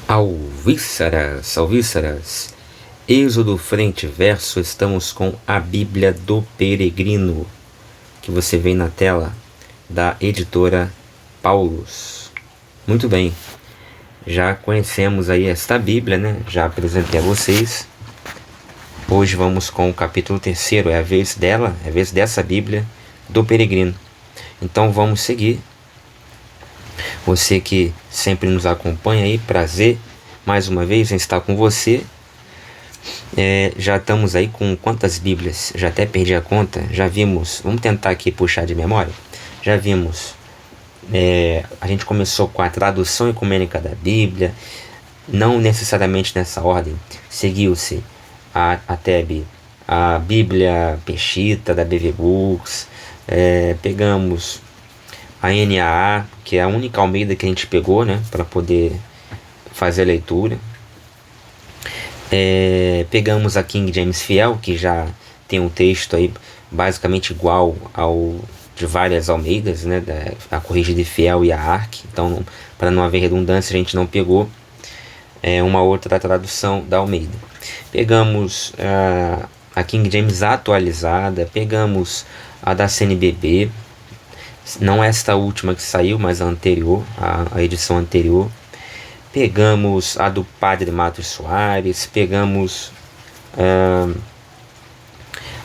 Alvíceras, alvíceras. Êxodo frente verso, estamos com a Bíblia do Peregrino, que você vê na tela, da editora Paulus. Muito bem, já conhecemos aí esta Bíblia, né? Já apresentei a vocês. Hoje vamos com o capítulo 3º, é a vez dela, é a vez dessa Bíblia do Peregrino. Então vamos seguir. Você que sempre nos acompanha aí, prazer mais uma vez em estar com você. Já estamos aí com quantas Bíblias? Já até perdi a conta. Já vimos, vamos tentar aqui puxar de memória. Já vimos, a gente começou com a tradução ecumênica da Bíblia, não necessariamente nessa ordem. Seguiu-se a Bíblia Peshitta da BV Books. Pegamos a NAA, que é a única Almeida que a gente pegou, né, para poder fazer a leitura. Pegamos a King James Fiel, que já tem um texto aí basicamente igual ao de várias Almeidas, né, a Corrigida e Fiel e a ARC. Então, para não haver redundância, a gente não pegou uma outra tradução da Almeida. Pegamos a King James atualizada, pegamos a da CNBB, não esta última que saiu, mas a anterior, a edição anterior. Pegamos a do Padre Matos Soares, pegamos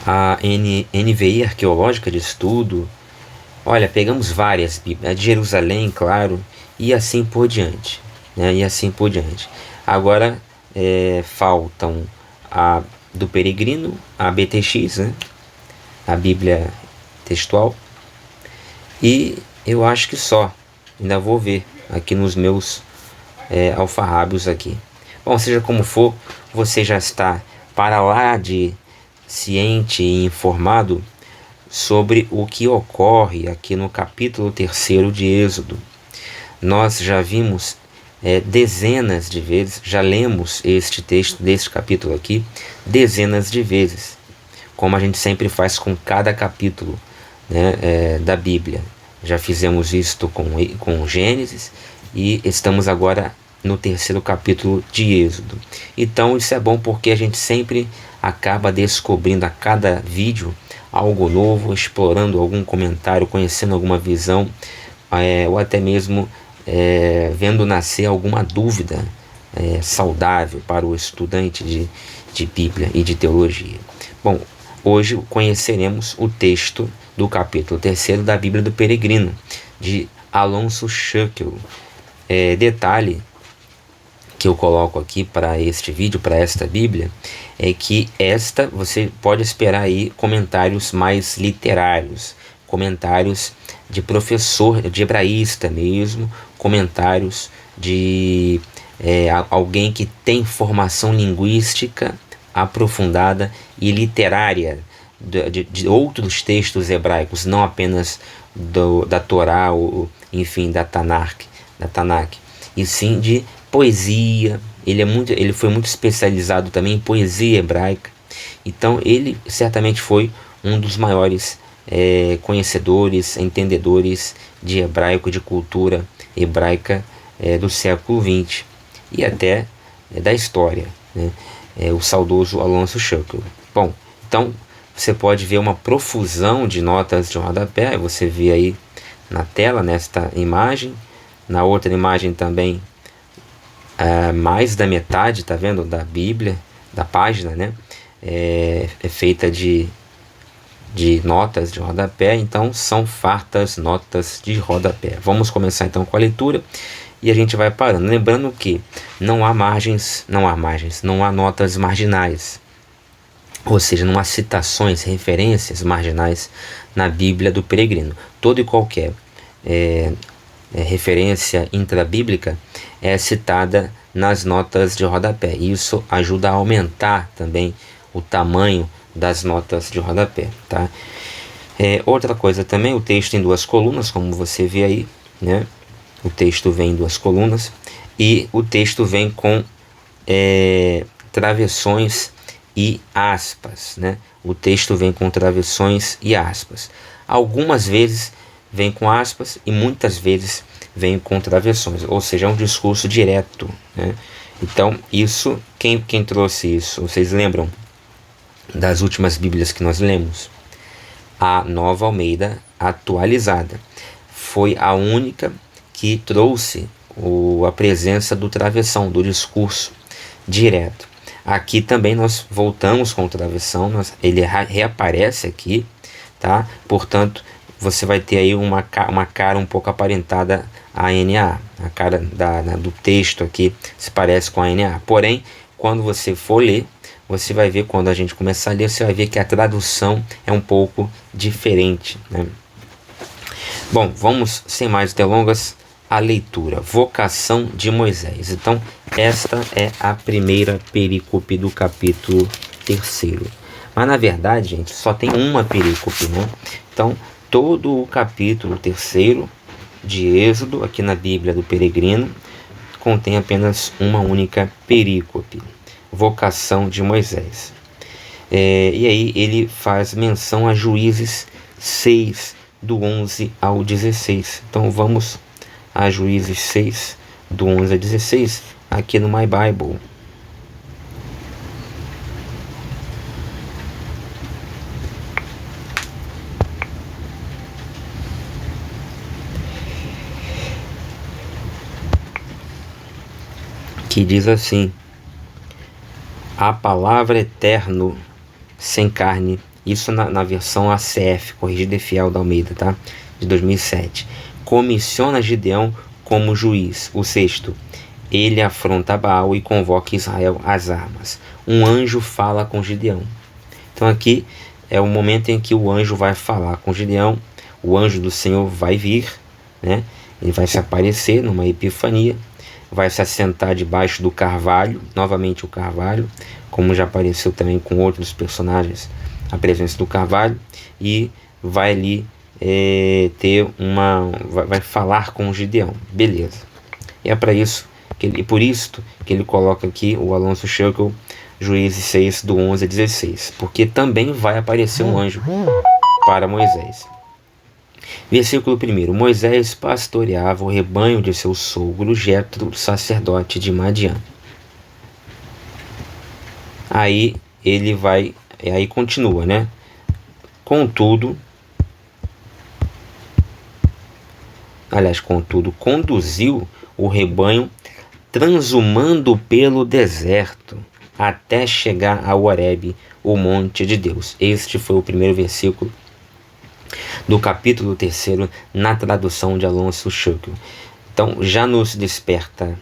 a NVI Arqueológica de Estudo. Olha, pegamos várias Bíblias, a de Jerusalém, claro, e assim por diante, né? E assim por diante. Agora faltam a do Peregrino, a BTX, né? A Bíblia Textual. E eu acho que só, ainda vou ver aqui nos meus alfarrábios aqui. Bom, seja como for, você já está para lá de ciente e informado sobre o que ocorre aqui no capítulo 3º de Êxodo. Nós já vimos dezenas de vezes, já lemos este texto deste capítulo aqui dezenas de vezes, como a gente sempre faz com cada capítulo, né, da Bíblia. Já fizemos isto com Gênesis e estamos agora no 3º capítulo de Êxodo. Então isso é bom porque a gente sempre acaba descobrindo a cada vídeo algo novo, explorando algum comentário, conhecendo alguma visão, ou até mesmo vendo nascer alguma dúvida saudável para o estudante de Bíblia e de teologia. Bom, hoje conheceremos o texto do capítulo 3º da Bíblia do Peregrino, de Alonso Schöckel. Detalhe que eu coloco aqui para este vídeo, para esta Bíblia, é que você pode esperar aí comentários mais literários, comentários de professor, de hebraísta mesmo, comentários de alguém que tem formação linguística aprofundada e literária de outros textos hebraicos, não apenas da Torá, ou enfim, da Tanakh, e sim de poesia. Ele foi muito especializado também em poesia hebraica. Então ele certamente foi um dos maiores conhecedores, entendedores de hebraico, de cultura hebraica do século XX e até da história, né? O saudoso Alonso Schöckel. Bom, então você pode ver uma profusão de notas de rodapé. Você vê aí na tela, nesta imagem. Na outra imagem também, mais da metade, tá vendo, da Bíblia, da página, né, é feita de notas de rodapé. Então são fartas notas de rodapé. Vamos começar então com a leitura e a gente vai parando. Lembrando que não há notas marginais, ou seja, não há citações, referências marginais na Bíblia do Peregrino. Toda e qualquer referência intrabíblica é citada nas notas de rodapé. Isso ajuda a aumentar também o tamanho das notas de rodapé, tá? Outra coisa também, o texto em 2 colunas, como você vê aí, né? O texto vem em 2 colunas e o texto vem com travessões e aspas, né? O texto vem com travessões e aspas. Algumas vezes vem com aspas e muitas vezes vem com travessões, ou seja, é um discurso direto, né? Então, isso, quem trouxe isso? Vocês lembram das últimas Bíblias que nós lemos? A Nova Almeida Atualizada foi a única que trouxe a presença do travessão, do discurso direto. Aqui também nós voltamos com o travessão, ele reaparece aqui, tá? Portanto, você vai ter aí uma cara um pouco aparentada à NA. A cara do texto aqui se parece com a NA. Porém, quando você for ler, você vai ver, quando a gente começar a ler, você vai ver que a tradução é um pouco diferente, né? Bom, vamos, sem mais delongas, à leitura. Vocação de Moisés. Então, esta é a primeira perícope do capítulo 3. Mas, na verdade, gente, só tem uma perícope, né? Então, todo o capítulo 3 de Êxodo, aqui na Bíblia do Peregrino, contém apenas uma única perícope. Vocação de Moisés. E aí ele faz menção a Juízes 6, do 11 ao 16. Então vamos a Juízes 6, do 11 a 16, aqui no My Bible. Que diz assim: a palavra eterno sem carne. Isso na versão ACF, Corrigida e Fiel da Almeida, tá? De 2007. Comissiona Gideão como juiz. O 6º. Ele afronta Baal e convoca Israel às armas. Um anjo fala com Gideão. Então aqui é o momento em que o anjo vai falar com Gideão. O anjo do Senhor vai vir, né? Ele vai se aparecer numa epifania. Vai se assentar debaixo do carvalho. Novamente o carvalho, como já apareceu também com outros personagens, a presença do carvalho, e vai ali vai falar com o Gideão. Beleza. E é para isso por isso que ele coloca aqui o Alonso Schöckel, Juízes 6, do 11 a 16, porque também vai aparecer um anjo para Moisés. Versículo 1. Moisés pastoreava o rebanho de seu sogro Jetro, sacerdote de Madiã. Aí ele vai, aí continua, né? Contudo, conduziu o rebanho transhumando pelo deserto até chegar a Horebe, o monte de Deus. Este foi o primeiro versículo do capítulo 3 na tradução de Alonso Schöckel. Então já nos desperta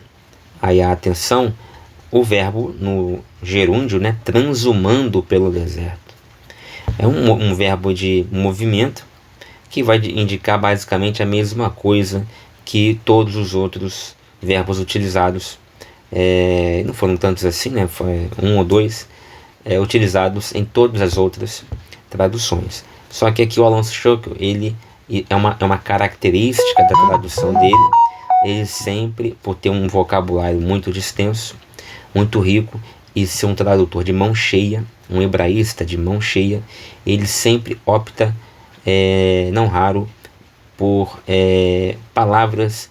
aí a atenção o verbo no gerúndio, né? Transhumando pelo deserto. É um verbo de movimento que vai indicar basicamente a mesma coisa que todos os outros verbos utilizados, não foram tantos assim, né? Foi um ou dois utilizados em todas as outras traduções. Só que aqui o Alonso Schöckel, ele é uma característica da tradução dele. Ele sempre, por ter um vocabulário muito extenso, muito rico, e ser um tradutor de mão cheia, um hebraísta de mão cheia, ele sempre opta, não raro, por palavras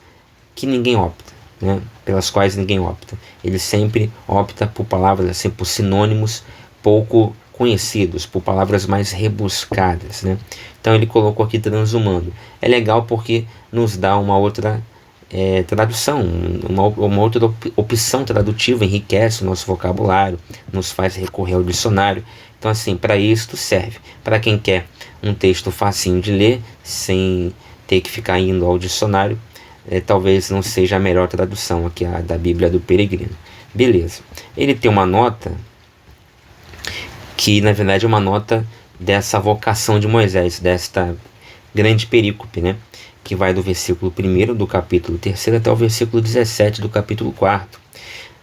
que ninguém opta, né? Pelas quais ninguém opta. Ele sempre opta por palavras assim, por sinônimos pouco conhecidos, por palavras mais rebuscadas, né? Então ele colocou aqui transhumando. É legal porque nos dá uma outra tradução, uma outra opção tradutiva, enriquece o nosso vocabulário, nos faz recorrer ao dicionário. Então assim, para isto serve. Para quem quer um texto facinho de ler, sem ter que ficar indo ao dicionário, talvez não seja a melhor tradução aqui, a da Bíblia do Peregrino. Beleza. Ele tem uma nota que na verdade é uma nota dessa vocação de Moisés, desta grande perícope, né? Que vai do versículo 1 do capítulo 3 até o versículo 17 do capítulo 4.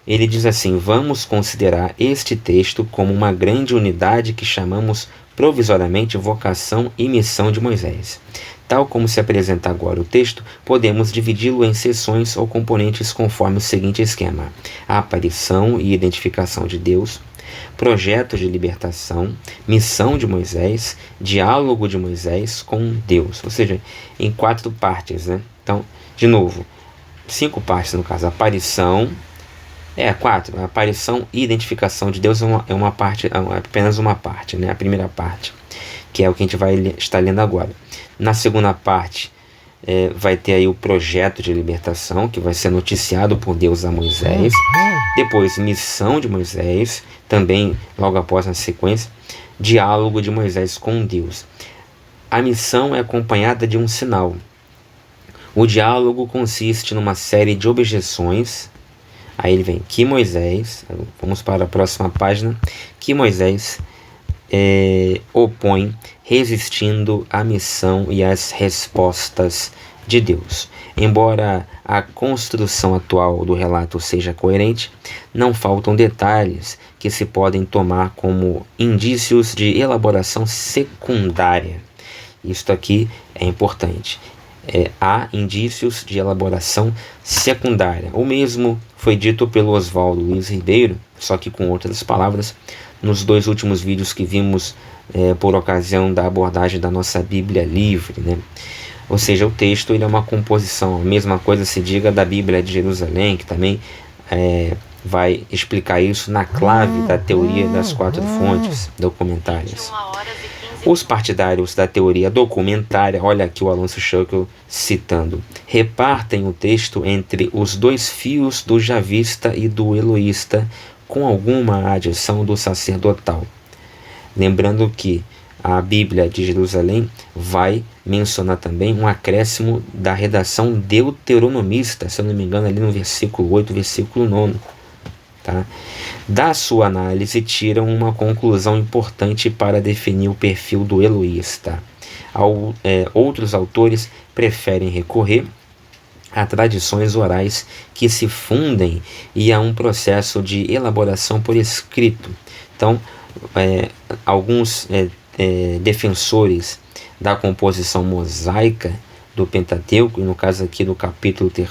Ele diz assim: vamos considerar este texto como uma grande unidade que chamamos provisoriamente vocação e missão de Moisés. Tal como se apresenta agora o texto, podemos dividi-lo em seções ou componentes conforme o seguinte esquema: a aparição e identificação de Deus, projeto de libertação, missão de Moisés, diálogo de Moisés com Deus, ou seja, em 4 partes, né? Então, de novo, 5 partes no caso: aparição, 4, a aparição e identificação de Deus é uma parte, é apenas uma parte, né? A primeira parte, que é o que a gente vai estar lendo agora. Na segunda parte, vai ter aí o projeto de libertação, que vai ser noticiado por Deus a Moisés. Depois, missão de Moisés, também logo após, na sequência, diálogo de Moisés com Deus. A missão é acompanhada de um sinal. O diálogo consiste numa série de objeções. Aí ele vem que Moisés, vamos para a próxima página, que Moisés opõe, resistindo à missão e às respostas de Deus. Embora a construção atual do relato seja coerente, não faltam detalhes que se podem tomar como indícios de elaboração secundária. Isto aqui é importante. Há indícios de elaboração secundária. O mesmo foi dito pelo Oswaldo Luiz Ribeiro, só que com outras palavras, nos 2 últimos vídeos que vimos por ocasião da abordagem da nossa Bíblia livre, né? Ou seja, o texto ele é uma composição. A mesma coisa se diga da Bíblia de Jerusalém, que também vai explicar isso na clave da teoria das 4 fontes documentárias. Os partidários da teoria documentária, olha aqui o Alonso Schöckel citando, repartem o texto entre os 2 fios do javista e do eloísta, com alguma adição do sacerdotal. Lembrando que a Bíblia de Jerusalém vai mencionar também um acréscimo da redação deuteronomista, se eu não me engano, ali no versículo 8, versículo 9. Tá? Da sua análise, tiram uma conclusão importante para definir o perfil do eloísta. Outros autores preferem recorrer a tradições orais que se fundem e a um processo de elaboração por escrito. Então, alguns defensores da composição mosaica do Pentateuco, e no caso aqui do capítulo 3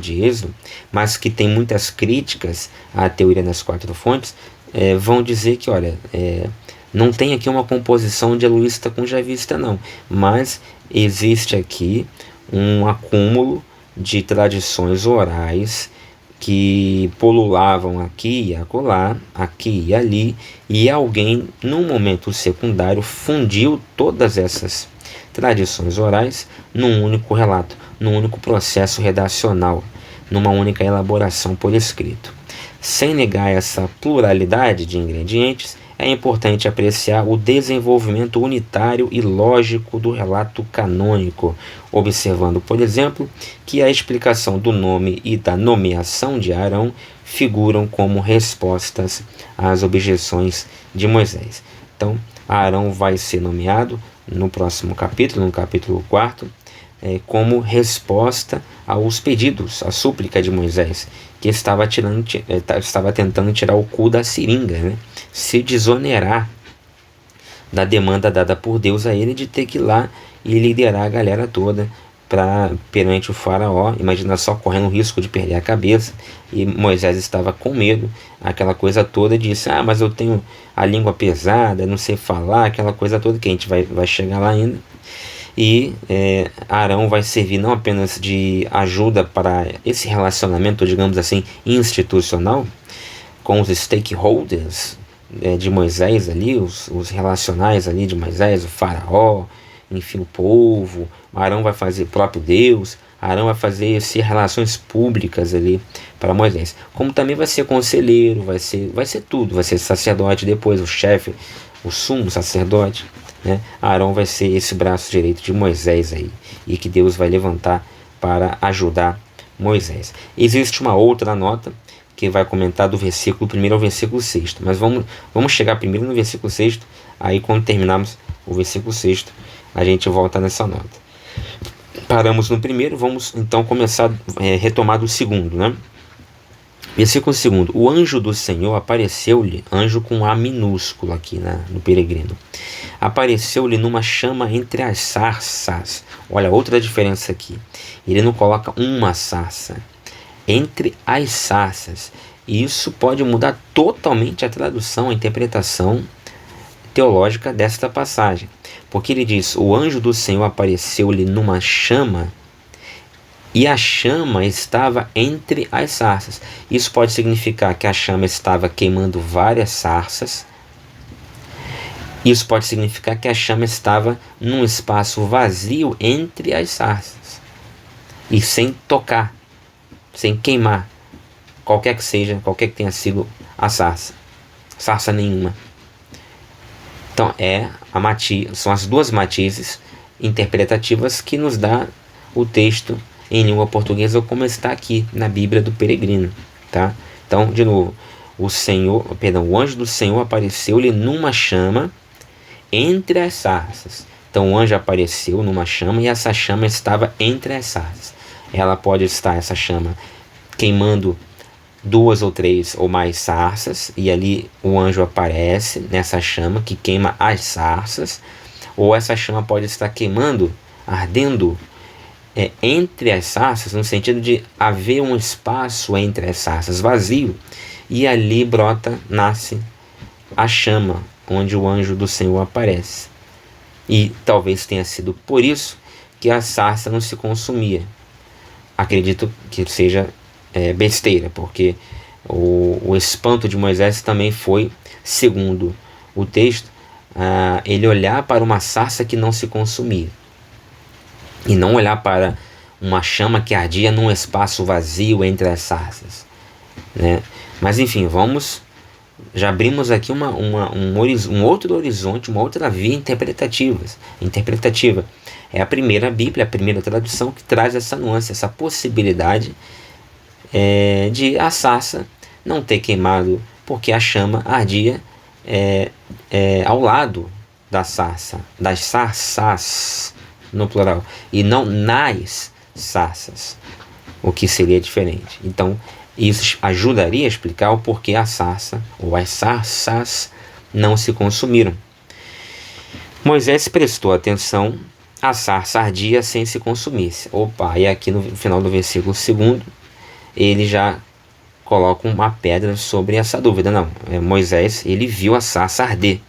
de Êxodo, mas que tem muitas críticas à teoria das 4 fontes, vão dizer que, olha, não tem aqui uma composição de eloísta com javista não, mas existe aqui um acúmulo de tradições orais que pululavam aqui e acolá, aqui e ali, e alguém, num momento secundário, fundiu todas essas tradições orais num único relato, num único processo redacional, numa única elaboração por escrito. Sem negar essa pluralidade de ingredientes, é importante apreciar o desenvolvimento unitário e lógico do relato canônico, observando, por exemplo, que a explicação do nome e da nomeação de Arão figuram como respostas às objeções de Moisés. Então, Arão vai ser nomeado no próximo capítulo, no capítulo 4, como resposta aos pedidos, à súplica de Moisés, que estava tentando tirar o cu da seringa, né? Se desonerar da demanda dada por Deus a ele de ter que ir lá e liderar a galera toda perante o faraó. Imagina só, correndo o risco de perder a cabeça, e Moisés estava com medo, aquela coisa toda, disse, mas eu tenho a língua pesada, não sei falar, aquela coisa toda, que a gente vai chegar lá ainda. E Arão vai servir não apenas de ajuda para esse relacionamento, digamos assim, institucional, com os stakeholders de Moisés ali, os relacionais ali de Moisés, o faraó, enfim, o povo. Arão vai fazer o próprio Deus, Arão vai fazer relações públicas ali para Moisés, como também vai ser conselheiro, vai ser tudo, vai ser sacerdote depois, o chefe, o sumo sacerdote, né? Arão vai ser esse braço direito de Moisés aí, e que Deus vai levantar para ajudar Moisés. Existe uma outra nota que vai comentar do versículo 1 ao versículo 6, mas vamos chegar primeiro no versículo 6, aí quando terminarmos o versículo 6, a gente volta nessa nota. Paramos no primeiro, vamos então começar retomar do segundo, né? Versículo 2: o anjo do Senhor apareceu-lhe, anjo com A minúsculo aqui no peregrino, apareceu-lhe numa chama entre as sarças. Olha, outra diferença aqui, ele não coloca uma sarça, entre as sarças. Isso pode mudar totalmente a tradução, a interpretação teológica desta passagem, porque ele diz, o anjo do Senhor apareceu-lhe numa chama e a chama estava entre as sarças. Isso pode significar que a chama estava queimando várias sarças. Isso pode significar que a chama estava num espaço vazio entre as sarças e sem tocar, sem queimar, qualquer que seja, qualquer que tenha sido a sarça nenhuma. Então são as duas matizes interpretativas que nos dá o texto em língua portuguesa, como está aqui na Bíblia do Peregrino, tá? Então, de novo, o anjo do Senhor apareceu-lhe numa chama entre as sarças. Então o anjo apareceu numa chama e essa chama estava entre as sarças. Ela pode estar, essa chama, queimando 2 ou 3 ou mais sarças, e ali o anjo aparece nessa chama que queima as sarças, ou essa chama pode estar queimando, ardendo entre as sarças, no sentido de haver um espaço entre as sarças vazio, e ali nasce a chama onde o anjo do Senhor aparece. E talvez tenha sido por isso que a sarça não se consumia. Acredito que seja besteira, porque o espanto de Moisés também foi, segundo o texto, ele olhar para uma sarça que não se consumia, e não olhar para uma chama que ardia num espaço vazio entre as sarças, né? Mas enfim, já abrimos aqui um outro horizonte, uma outra via interpretativa. É a primeira Bíblia, a primeira tradução que traz essa nuance, essa possibilidade de a sarça não ter queimado, porque a chama ardia ao lado das sarças, no plural, e não nas sarças, o que seria diferente. Então, isso ajudaria a explicar o porquê a sarça ou as sarças não se consumiram. Moisés prestou atenção, a sarça ardia sem se consumir. E aqui no final do versículo 2, ele já coloca uma pedra sobre essa dúvida. Não, Moisés, ele viu a sarça arder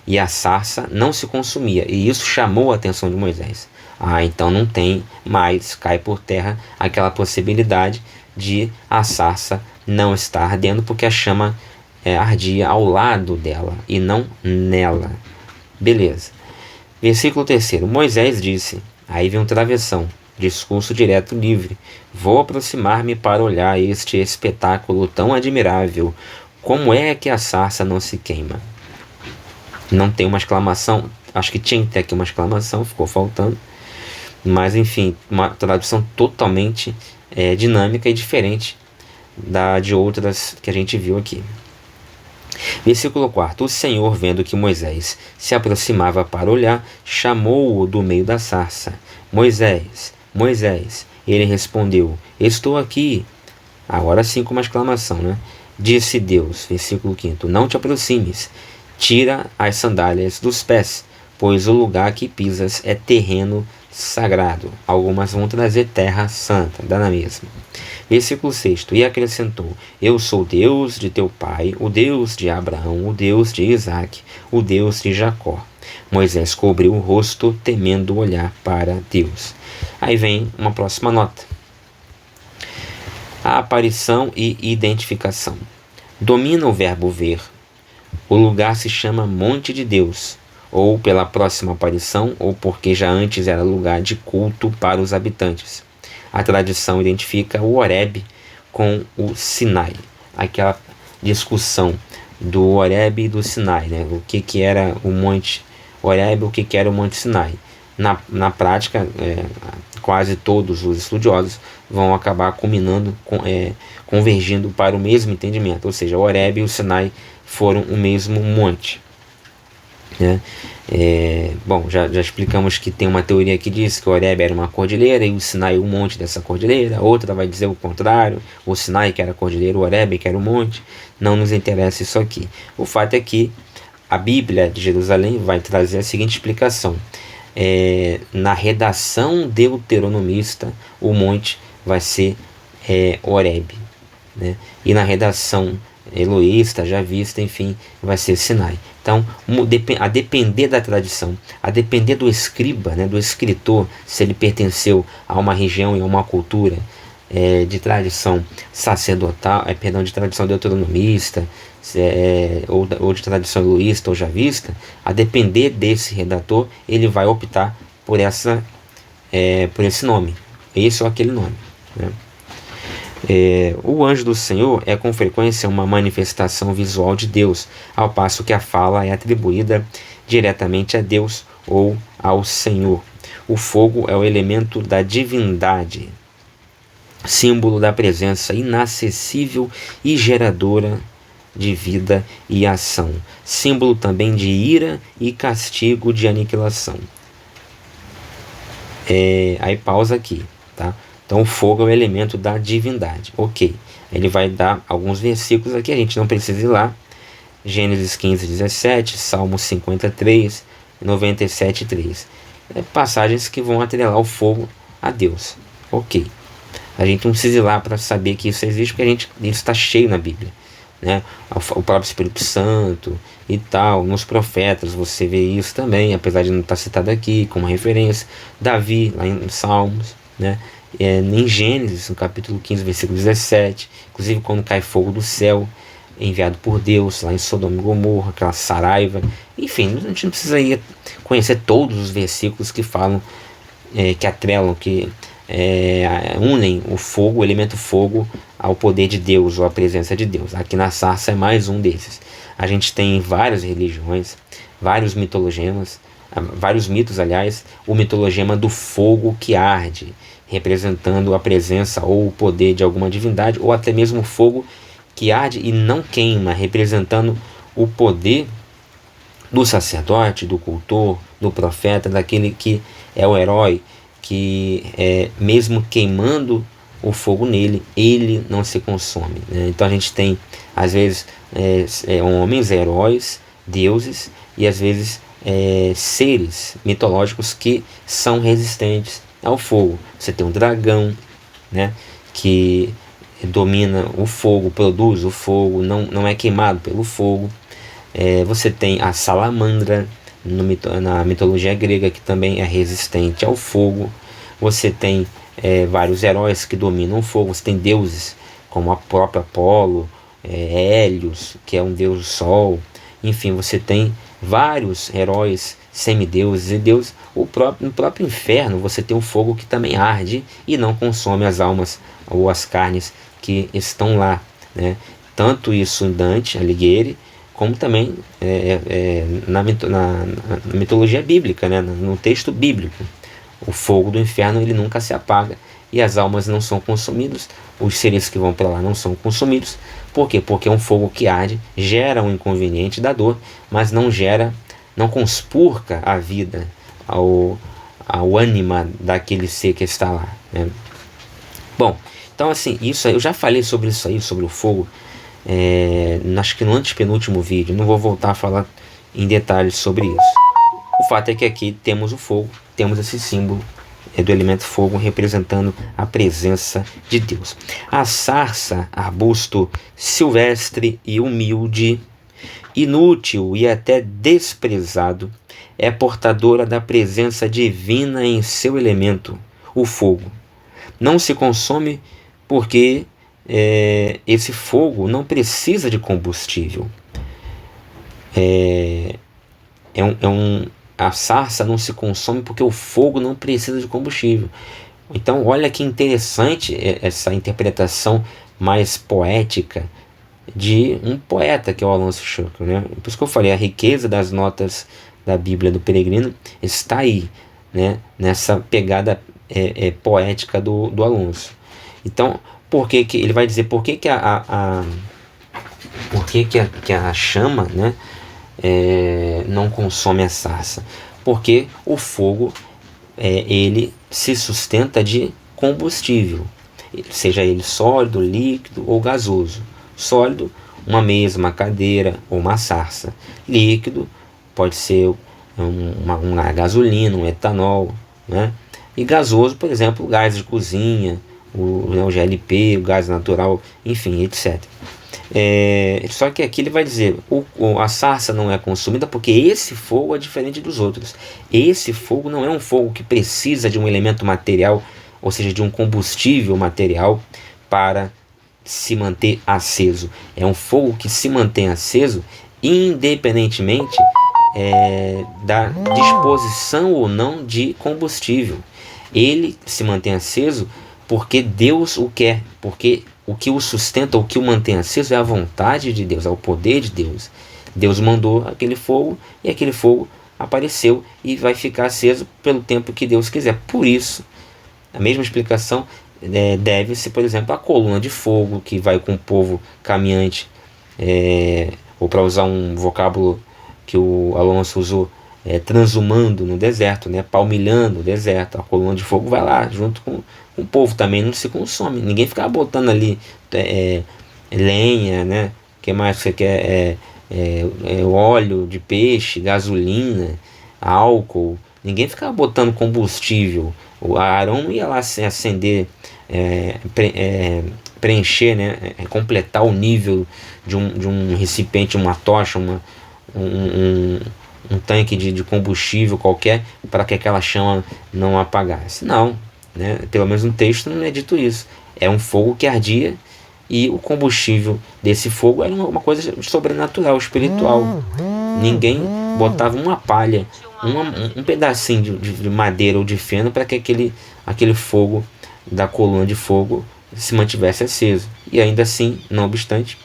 e a sarça não se consumia, e isso chamou a atenção de Moisés. Então não tem mais, cai por terra aquela possibilidade de a sarça não estar ardendo, porque a chama ardia ao lado dela e não nela. Beleza. Versículo 3. Moisés disse, aí vem um travessão, discurso direto livre: vou aproximar-me para olhar este espetáculo tão admirável. Como é que a sarça não se queima? Não tem uma exclamação, acho que tinha que ter aqui uma exclamação, ficou faltando. Mas enfim, uma tradução totalmente dinâmica e diferente de outras que a gente viu aqui. Versículo 4. O Senhor, vendo que Moisés se aproximava para olhar, chamou-o do meio da sarça. Moisés, Moisés. Ele respondeu, estou aqui. Agora sim com uma exclamação, né? Disse Deus, versículo 5. Não te aproximes, tira as sandálias dos pés, pois o lugar que pisas é terreno sagrado. Algumas vão trazer terra santa, dá na mesma. Versículo 6. E acrescentou, eu sou Deus de teu pai, o Deus de Abraão, o Deus de Isaque, o Deus de Jacó. Moisés cobriu o rosto, temendo olhar para Deus. Aí vem uma próxima nota. A aparição e identificação. Domina o verbo ver. O lugar se chama Monte de Deus, ou pela próxima aparição, ou porque já antes era lugar de culto para os habitantes. A tradição identifica o Horebe com o Sinai. Aquela discussão do Horebe e do Sinai, né? O que era o Monte Horebe, o que era o Monte Sinai. Na prática, quase todos os estudiosos vão acabar convergindo para o mesmo entendimento, ou seja, o Horebe e o Sinai foram o mesmo monte, né? Já explicamos que tem uma teoria que diz que o Horebe era uma cordilheira e o Sinai um monte dessa cordilheira. Outra vai dizer o contrário, o Sinai que era a cordilheira, o Horebe que era o monte. Não nos interessa isso aqui. O fato é que a Bíblia de Jerusalém vai trazer a seguinte explicação. Na redação deuteronomista, o monte vai ser Horebe, né? E na redação eloísta, javista, enfim, vai ser Sinai. Então, a depender da tradição, a depender do escriba, né, do escritor, se ele pertenceu a uma região e a uma cultura de tradição sacerdotal, de tradição deuteronomista, ou de tradição eloísta ou javista, a depender desse redator, ele vai optar por esse nome, esse ou aquele nome, né? O anjo do Senhor é com frequência uma manifestação visual de Deus, ao passo que a fala é atribuída diretamente a Deus ou ao Senhor. O fogo é o elemento da divindade, símbolo da presença inacessível e geradora de vida e ação, símbolo também de ira e castigo de aniquilação. Aí pausa aqui, tá? Então o fogo é o elemento da divindade. Ok. Ele vai dar alguns versículos aqui, a gente não precisa ir lá. Gênesis 15, 17, Salmo 53, 97, 3. Passagens que vão atrelar o fogo a Deus. Ok. A gente não precisa ir lá para saber que isso existe, porque isso está cheio na Bíblia, né? O próprio Espírito Santo e tal, nos profetas você vê isso também, apesar de não estar citado aqui como referência. Davi, lá em Salmos, né? Em Gênesis, no capítulo 15, versículo 17, inclusive quando cai fogo do céu, enviado por Deus, lá em Sodoma e Gomorra, aquela saraiva. Enfim, a gente não precisa ir conhecer todos os versículos que falam, que atrelam, que unem o fogo, o elemento fogo, ao poder de Deus ou à presença de Deus. Aqui na sarça é mais um desses. A gente tem várias religiões, vários mitologemas, vários mitos, aliás, o mitologema do fogo que arde, representando a presença ou o poder de alguma divindade, ou até mesmo o fogo que arde e não queima, representando o poder do sacerdote, do cultor, do profeta, daquele que é o herói, que mesmo queimando o fogo nele, ele não se consome, né? Então a gente tem, às vezes, homens, heróis, deuses, e às vezes seres mitológicos que são resistentes ao fogo. Você tem um dragão, né, que domina o fogo, produz o fogo, não é queimado pelo fogo. Você tem a salamandra na mitologia grega, que também é resistente ao fogo. Você tem vários heróis que dominam o fogo. Você tem deuses como a própria Apolo, Hélios, que é um deus do sol. Enfim, você tem vários heróis, semideuses e deuses. No próprio inferno você tem o fogo que também arde e não consome as almas ou as carnes que estão lá, né? Tanto isso em Dante Alighieri, como também na mitologia bíblica, né? No texto bíblico. O fogo do inferno, ele nunca se apaga e as almas não são consumidas, os seres que vão para lá não são consumidos. Por quê? Porque é um fogo que arde, gera um inconveniente da dor, mas não conspurca a vida ao ânima daquele ser que está lá, né? Bom, então assim, eu já falei sobre isso aí, sobre o fogo, acho que no antepenúltimo vídeo. Não vou voltar a falar em detalhes sobre isso. O fato é que aqui temos o fogo, temos esse símbolo do elemento fogo representando a presença de Deus. A sarça, arbusto silvestre e humilde, inútil e até desprezado, é portadora da presença divina em seu elemento, o fogo. Não se consome porque esse fogo não precisa de combustível. A sarça não se consome porque o fogo não precisa de combustível. Então, olha que interessante essa interpretação mais poética de um poeta, que é o Alonso Schucker, né? Por isso que eu falei, a riqueza das notas da Bíblia do Peregrino está aí, né? Nessa pegada poética do Alonso. Então, por que ele vai dizer por que a chama, né, não consome a sarça? Porque o fogo ele se sustenta de combustível, seja ele sólido, líquido ou gasoso. Sólido, uma mesa, uma cadeira ou uma sarça. Líquido pode ser uma gasolina, um etanol, né? E gasoso, por exemplo, o gás de cozinha, o GLP, o gás natural, enfim, etc. Só que aqui ele vai dizer, a sarça não é consumida porque esse fogo é diferente dos outros. Esse fogo não é um fogo que precisa de um elemento material, ou seja, de um combustível material para se manter aceso. É um fogo que se mantém aceso independentemente da disposição ou não de combustível. Ele se mantém aceso porque Deus o quer, porque o que o sustenta, o que o mantém aceso é a vontade de Deus, é o poder de Deus. Deus mandou aquele fogo e aquele fogo apareceu e vai ficar aceso pelo tempo que Deus quiser. Por isso, a mesma explicação deve-se, por exemplo, à coluna de fogo que vai com o povo caminhante, ou para usar um vocábulo que o Alonso usou, transhumando no deserto, palmilhando o deserto. A coluna de fogo vai lá junto com o povo, também não se consome. Ninguém fica botando ali lenha, né? O que mais você quer? Óleo de peixe, gasolina, álcool. Ninguém ficava botando combustível. O Arão não ia lá acender, preencher, né? Completar o nível de um recipiente, uma tocha, um tanque de combustível qualquer para que aquela chama não apagasse. Não, né? Pelo menos no texto não é dito isso. É um fogo que ardia e o combustível desse fogo era uma coisa sobrenatural, espiritual. Ninguém botava uma palha, um pedacinho de madeira ou de feno para que aquele fogo da coluna de fogo se mantivesse aceso. E ainda assim, não obstante,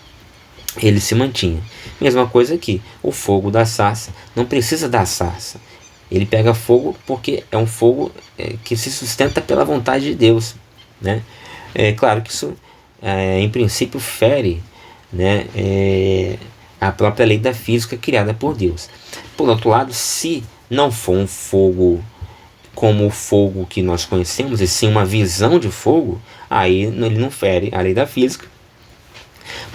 ele se mantinha. Mesma coisa aqui, o fogo da sarça não precisa da sarça. Ele pega fogo porque é um fogo que se sustenta pela vontade de Deus, né? É claro que isso, em princípio, fere, né, a própria lei da física criada por Deus. Por outro lado, se não for um fogo como o fogo que nós conhecemos, e sim uma visão de fogo, aí ele não fere a lei da física,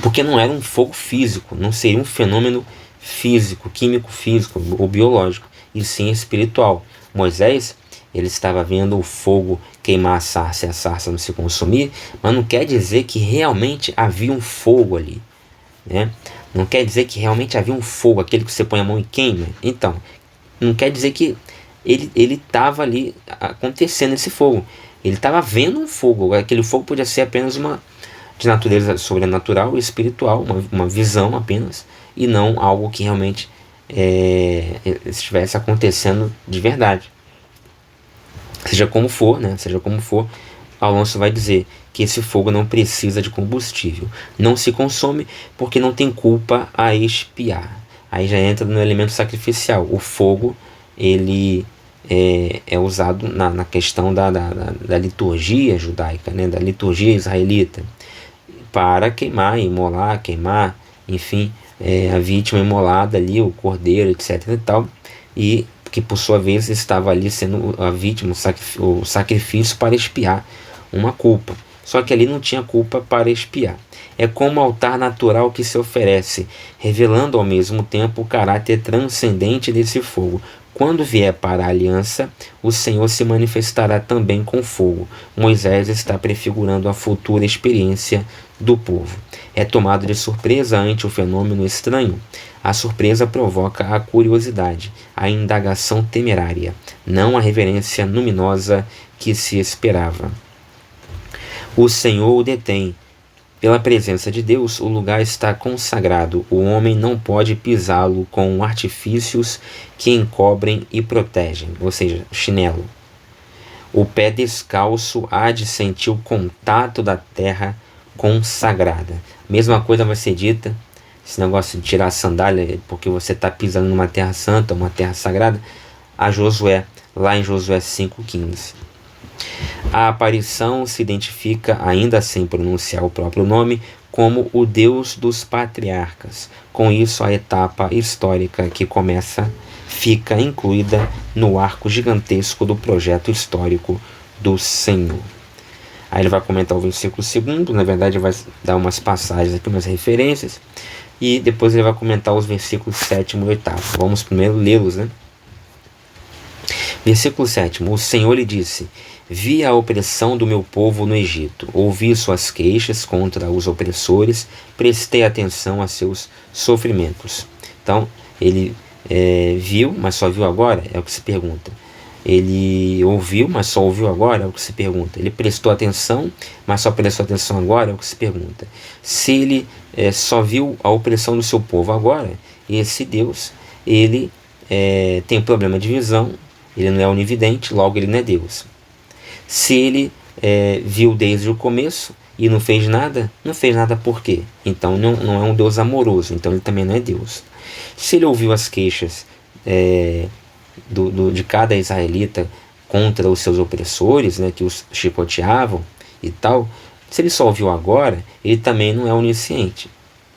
porque não era um fogo físico, não seria um fenômeno físico, químico físico ou biológico, e sim espiritual. Moisés, ele estava vendo o fogo queimar a sarça e a sarça não se consumir, mas não quer dizer que realmente havia um fogo ali, né? Não quer dizer que realmente havia um fogo, aquele que você põe a mão e queima. Então, não quer dizer que ele estava ali acontecendo esse fogo. Ele estava vendo um fogo. Aquele fogo podia ser apenas uma de natureza sobrenatural e espiritual, uma visão apenas, e não algo que realmente estivesse acontecendo de verdade. Seja como for, né? Seja como for, Alonso vai dizer que esse fogo não precisa de combustível, não se consome porque não tem culpa a expiar. Aí já entra no elemento sacrificial. O fogo, ele é usado na questão da liturgia judaica, né? Da liturgia israelita, para queimar, imolar, queimar, enfim, a vítima imolada ali, o cordeiro, etc. e tal, e que por sua vez estava ali sendo a vítima, o sacrifício para expiar uma culpa. Só que ali não tinha culpa para expiar. É como altar natural que se oferece, revelando ao mesmo tempo o caráter transcendente desse fogo. Quando vier para a aliança, o Senhor se manifestará também com fogo. Moisés está prefigurando a futura experiência do povo. É tomado de surpresa ante o fenômeno estranho. A surpresa provoca a curiosidade, a indagação temerária, não a reverência luminosa que se esperava. O Senhor o detém. Pela presença de Deus, o lugar está consagrado. O homem não pode pisá-lo com artifícios que encobrem e protegem, ou seja, chinelo. O pé descalço há de sentir o contato da terra consagrada. Mesma coisa vai ser dita, esse negócio de tirar a sandália porque você está pisando numa terra santa, uma terra sagrada, a Josué, lá em Josué 5,15. A aparição se identifica, ainda sem pronunciar o próprio nome, como o Deus dos patriarcas. Com isso, a etapa histórica que começa fica incluída no arco gigantesco do projeto histórico do Senhor. Aí ele vai comentar o versículo 2, na verdade vai dar umas passagens aqui, umas referências, e depois ele vai comentar os versículos 7 e 8. Vamos primeiro lê-los, né? Versículo 7. O Senhor lhe disse: Vi a opressão do meu povo no Egito, ouvi suas queixas contra os opressores, prestei atenção a seus sofrimentos. Então, ele viu, mas só viu agora? É o que se pergunta. Ele ouviu, mas só ouviu agora? É o que se pergunta. Ele prestou atenção, mas só prestou atenção agora? É o que se pergunta. Se ele só viu a opressão do seu povo agora, esse Deus, ele tem um problema de visão, ele não é onividente, logo ele não é Deus. Se ele viu desde o começo e não fez nada por quê? Então não é um Deus amoroso, então ele também não é Deus. Se ele ouviu as queixas de cada israelita contra os seus opressores, né, que os chicoteavam e tal, se ele só ouviu agora, ele também não é onisciente,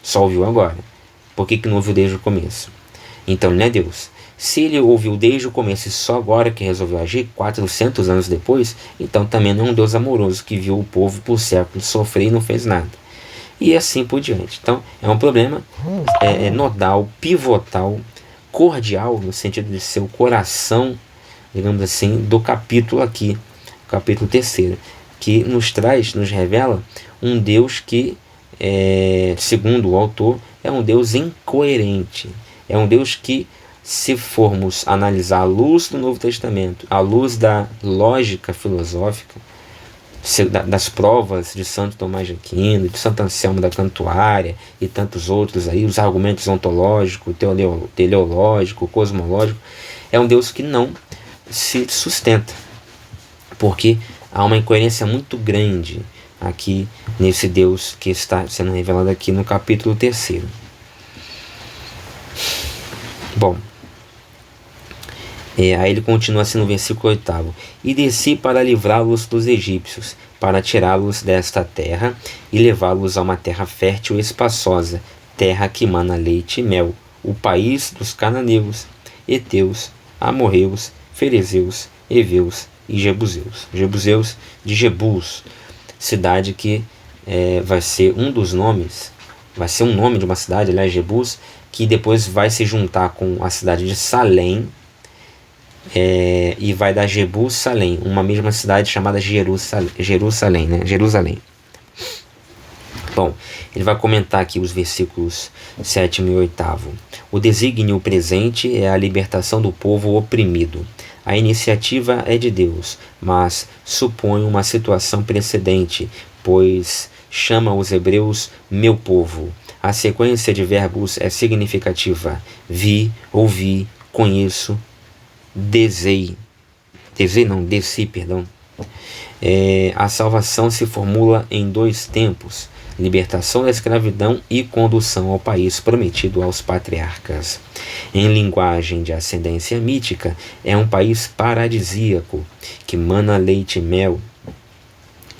só ouviu agora. Por que não ouviu desde o começo? Então ele não é Deus. Se ele ouviu desde o começo e só agora que resolveu agir, 400 anos depois, então também não é um Deus amoroso que viu o povo por séculos sofrer e não fez nada. E assim por diante. Então é um problema nodal, pivotal, cordial, no sentido de ser o coração, digamos assim, do capítulo aqui, capítulo 3, que nos revela um Deus que, segundo o autor, é um Deus incoerente. É um Deus que, se formos analisar à luz do Novo Testamento, à luz da lógica filosófica, das provas de Santo Tomás de Aquino, de Santo Anselmo da Cantuária e tantos outros aí, os argumentos ontológicos, teleológico, cosmológico, é um Deus que não se sustenta, porque há uma incoerência muito grande aqui nesse Deus que está sendo revelado aqui no capítulo 3. Bom, aí ele continua assim no versículo 8: E desci para livrá-los dos egípcios, para tirá-los desta terra e levá-los a uma terra fértil e espaçosa, terra que mana leite e mel, o país dos cananeus, heteus, amorreus, ferezeus, heveus e jebuseus. Jebuseus de Jebus, cidade que vai ser um dos nomes, vai ser um nome de uma cidade, aliás, Jebus, que depois vai se juntar com a cidade de Salém, e vai dar Jebus-Salém, uma mesma cidade chamada Jerusalém, né? Jerusalém. Bom, ele vai comentar aqui os versículos 7 e 8. O desígnio presente é a libertação do povo oprimido. A iniciativa é de Deus, mas supõe uma situação precedente, pois chama os hebreus meu povo. A sequência de verbos é significativa. Vi, ouvi, conheço, desci, perdão. A salvação se formula em 2 tempos: libertação da escravidão e condução ao país prometido aos patriarcas. Em linguagem de ascendência mítica, é um país paradisíaco, que mana leite e mel.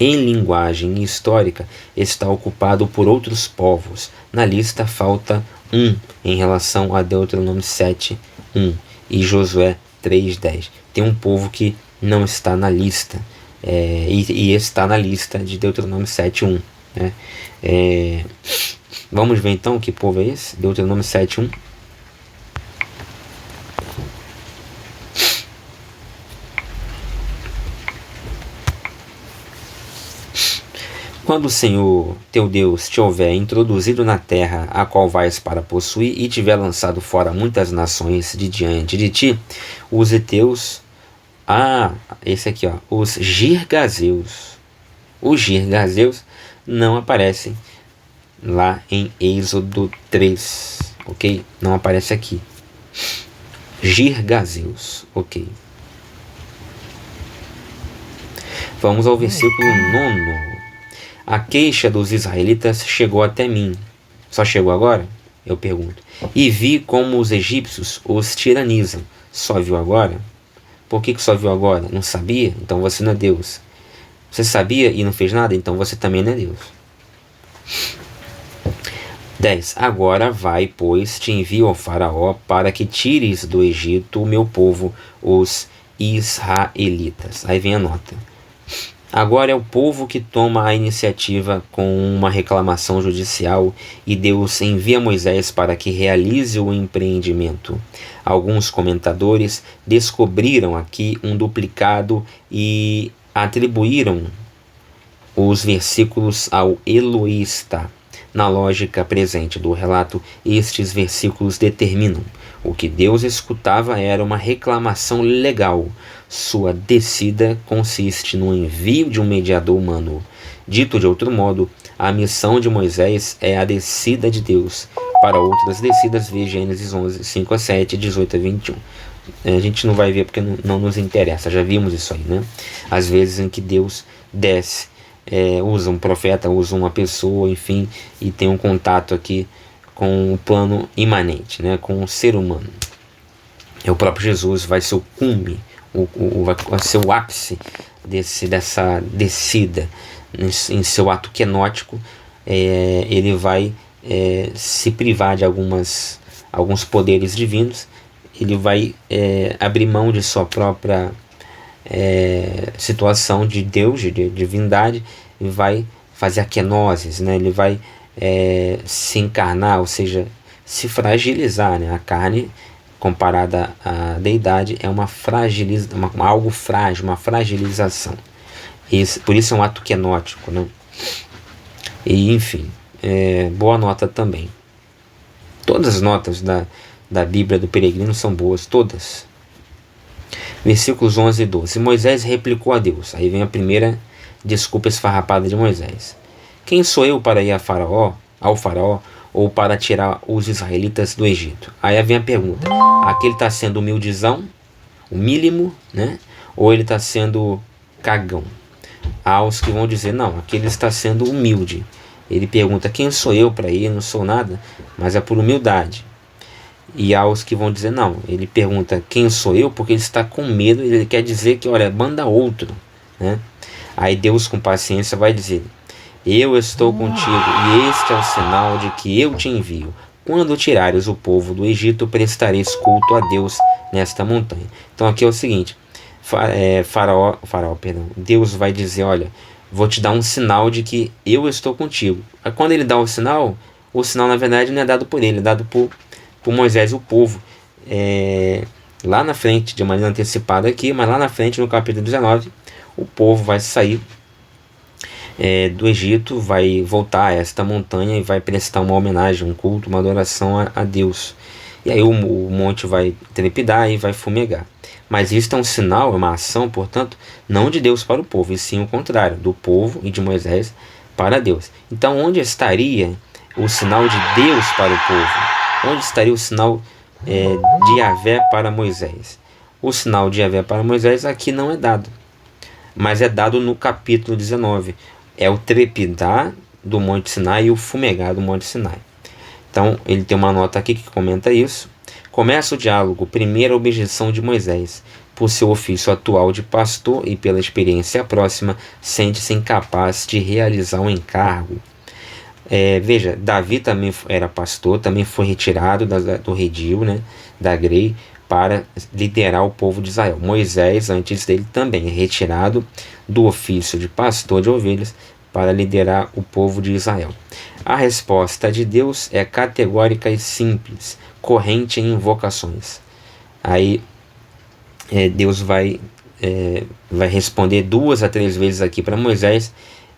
Em linguagem histórica, está ocupado por outros povos. Na lista falta um em relação a Deuteronômio 7:1 e Josué 3:10. Tem um povo que não está na lista, e está na lista de Deuteronômio 7:1. Né? Vamos ver então que povo é esse? Deuteronômio 7:1. Quando o Senhor teu Deus te houver introduzido na terra a qual vais para possuir e tiver lançado fora muitas nações de diante de ti, os heteus, esse aqui, os girgazeus. Os girgazeus não aparecem lá em Êxodo 3, ok? Não aparece aqui. Girgazeus, ok. Vamos ao versículo 9. A queixa dos israelitas chegou até mim. Só chegou agora? Eu pergunto. E vi como os egípcios os tiranizam. Só viu agora? Por que só viu agora? Não sabia? Então você não é Deus. Você sabia e não fez nada? Então você também não é Deus. 10. Agora vai, pois, te envio ao faraó para que tires do Egito o meu povo, os israelitas. Aí vem a nota. Agora é o povo que toma a iniciativa com uma reclamação judicial e Deus envia Moisés para que realize o empreendimento. Alguns comentadores descobriram aqui um duplicado e atribuíram os versículos ao Eloísta. Na lógica presente do relato, estes versículos determinam: o que Deus escutava era uma reclamação legal. Sua descida consiste no envio de um mediador humano. Dito de outro modo, a missão de Moisés é a descida de Deus. Para outras descidas, vê Gênesis 11, 5 a 7, 18 a 21. A gente não vai ver porque não nos interessa, já vimos isso aí, né? Às vezes em que Deus desce, usa um profeta, usa uma pessoa, enfim, e tem um contato aqui com o plano imanente, né? Com o ser humano. O próprio Jesus vai ser o cume, vai ser o ápice dessa descida. Em seu ato quenótico, ele vai se privar de alguns poderes divinos. Ele vai abrir mão de sua própria situação de Deus, de divindade, e vai fazer a kenosis, né? Ele vai se encarnar, ou seja, se fragilizar, né? A carne, comparada à deidade, é algo frágil, uma fragilização. Por isso é um ato quenótico, né? E enfim, boa nota também. Todas as notas da Bíblia do Peregrino são boas, todas. Versículos 11 e 12. Moisés replicou a Deus. Aí vem a primeira desculpa esfarrapada de Moisés: quem sou eu para ir ao faraó, ou para tirar os israelitas do Egito? Aí vem a pergunta: aqui ele está sendo humildizão, humílimo, né? Ou ele está sendo cagão? Há os que vão dizer: não, aqui ele está sendo humilde. Ele pergunta: quem sou eu para ir? Não sou nada, mas é por humildade. E há os que vão dizer: não, ele pergunta quem sou eu porque ele está com medo, ele quer dizer que, olha, manda outro, né? Aí Deus, com paciência, vai dizer: eu estou contigo, e este é o sinal de que eu te envio. Quando tirares o povo do Egito, prestareis culto a Deus nesta montanha. Então aqui é o seguinte: Deus vai dizer: olha, vou te dar um sinal de que eu estou contigo. Aí, quando ele dá o sinal na verdade não é dado por ele, é dado por Moisés e o povo. Lá na frente, de maneira antecipada aqui, mas lá na frente, no capítulo 19, o povo vai sair do Egito, vai voltar a esta montanha e vai prestar uma homenagem, um culto, uma adoração a Deus. E aí o monte vai trepidar e vai fumegar. Mas isso é um sinal, é uma ação, portanto, não de Deus para o povo, e sim o contrário, do povo e de Moisés para Deus. Então, onde estaria o sinal de Deus para o povo? Onde estaria o sinal de Yahvé para Moisés? O sinal de Yahvé para Moisés aqui não é dado, mas é dado no capítulo 19. É o trepidar do Monte Sinai e o fumegar do Monte Sinai. Então, ele tem uma nota aqui que comenta isso. Começa o diálogo. Primeira objeção de Moisés: por seu ofício atual de pastor e pela experiência próxima, sente-se incapaz de realizar um encargo. Veja, Davi também era pastor, também foi retirado do redil, né, da grei, para liderar o povo de Israel. Moisés, antes dele, também é retirado do ofício de pastor de ovelhas para liderar o povo de Israel. A resposta de Deus é categórica e simples, corrente em invocações. Aí Deus vai responder 2 a 3 vezes aqui para Moisés,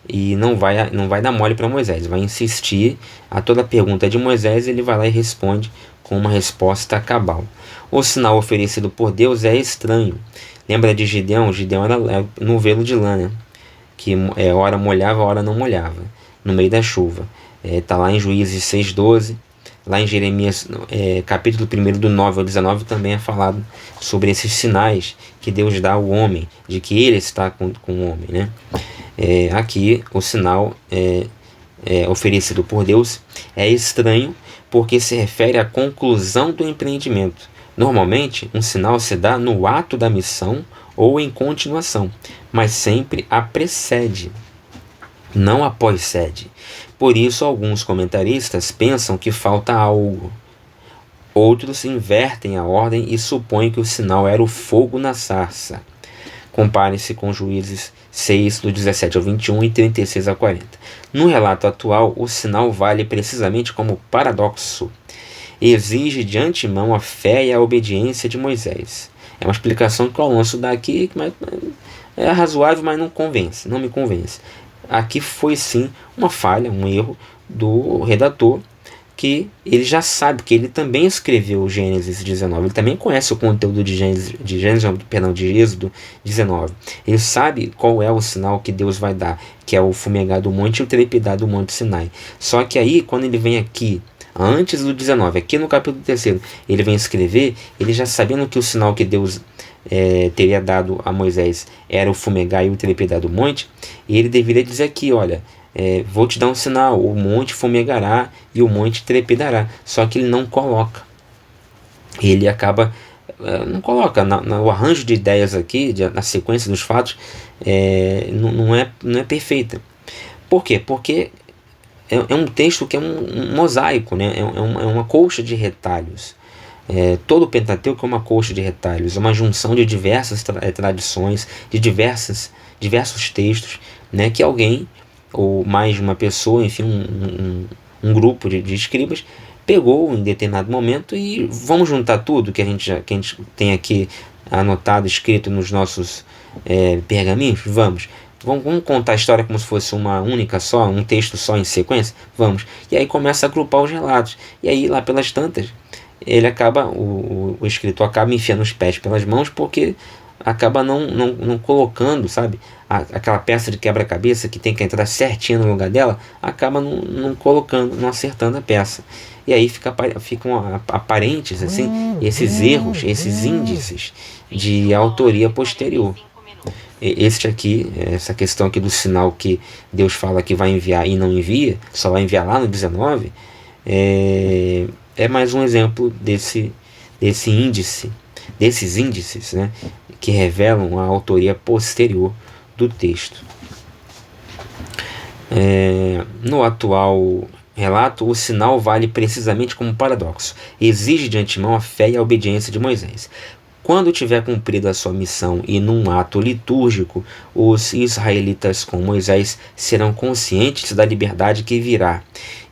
e não vai dar mole para Moisés, vai insistir a toda pergunta de Moisés, ele vai lá e responde com uma resposta cabal. O sinal oferecido por Deus é estranho. Lembra de Gideão? Gideão era novelo de lã, né? Que hora molhava, hora não molhava, no meio da chuva. Está lá em Juízes 6,12. Lá em Jeremias, capítulo 1, do 9 ao 19, também é falado sobre esses sinais que Deus dá ao homem, de que ele está com o homem, né? Aqui o sinal oferecido por Deus é estranho, porque se refere à conclusão do empreendimento. Normalmente, um sinal se dá no ato da missão ou em continuação, mas sempre a precede, não a precede. Por isso, alguns comentaristas pensam que falta algo. Outros invertem a ordem e supõem que o sinal era o fogo na sarça. Compare-se com Juízes 6, do 17 ao 21 e 36 a 40. No relato atual, o sinal vale precisamente como paradoxo. Exige de antemão a fé e a obediência de Moisés. É uma explicação que o Alonso dá aqui, é razoável, mas não convence, não me convence. Aqui foi sim uma falha, um erro do redator, que ele já sabe que ele também escreveu Gênesis 19, ele também conhece o conteúdo de de Êxodo 19. Ele sabe qual é o sinal que Deus vai dar, que é o fumegar do monte e o trepidar do monte Sinai. Só que aí, quando ele vem aqui, antes do 19, aqui no capítulo 3, ele vem escrever, ele já sabendo que o sinal que Deus teria dado a Moisés era o fumegar e o trepidar do monte, e ele deveria dizer aqui, olha, vou te dar um sinal, o monte fumegará e o monte trepidará. Só que ele não coloca. Ele acaba, não coloca, no arranjo de ideias aqui, na sequência dos fatos, não é perfeita. Por quê? Porque é um texto que é um mosaico, né? É uma colcha de retalhos. Todo o Pentateuco é uma colcha de retalhos, é uma junção de diversas tradições, de diversos textos, né, que alguém, ou mais de uma pessoa, enfim, um grupo de escribas, pegou em determinado momento e vamos juntar tudo que a gente tem aqui anotado, escrito nos nossos pergaminhos? Vamos contar a história como se fosse uma única só, um texto só em sequência? Vamos. E aí começa a agrupar os relatos. E aí, lá pelas tantas, ele acaba, o escritor acaba enfiando os pés pelas mãos, porque acaba não colocando, sabe, aquela peça de quebra-cabeça que tem que entrar certinho no lugar dela, acaba não colocando, não acertando a peça. E aí ficam aparentes assim, esses erros, esses índices de autoria posterior. Este aqui, essa questão aqui do sinal que Deus fala que vai enviar e não envia, só vai enviar lá no 19, é mais um exemplo desse índice, desses índices, né, que revelam a autoria posterior do texto. No atual relato, o sinal vale precisamente como paradoxo. Exige de antemão a fé e a obediência de Moisés. Quando tiver cumprido a sua missão e num ato litúrgico, os israelitas com Moisés serão conscientes da liberdade que virá,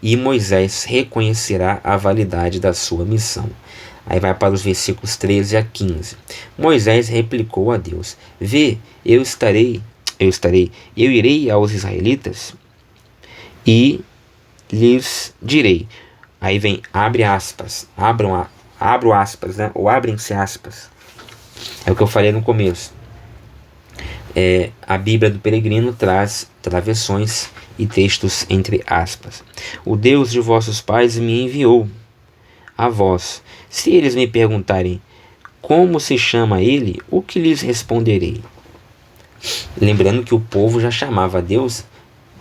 e Moisés reconhecerá a validade da sua missão. Aí vai para os versículos 13 a 15. Moisés replicou a Deus: Vê, eu irei aos israelitas e lhes direi. Aí vem, abre aspas, abro aspas, né? Ou abrem-se aspas. É o que eu falei no começo. A Bíblia do Peregrino traz travessões e textos entre aspas. O Deus de vossos pais me enviou a vós. Se eles me perguntarem como se chama ele, o que lhes responderei? Lembrando que o povo já chamava Deus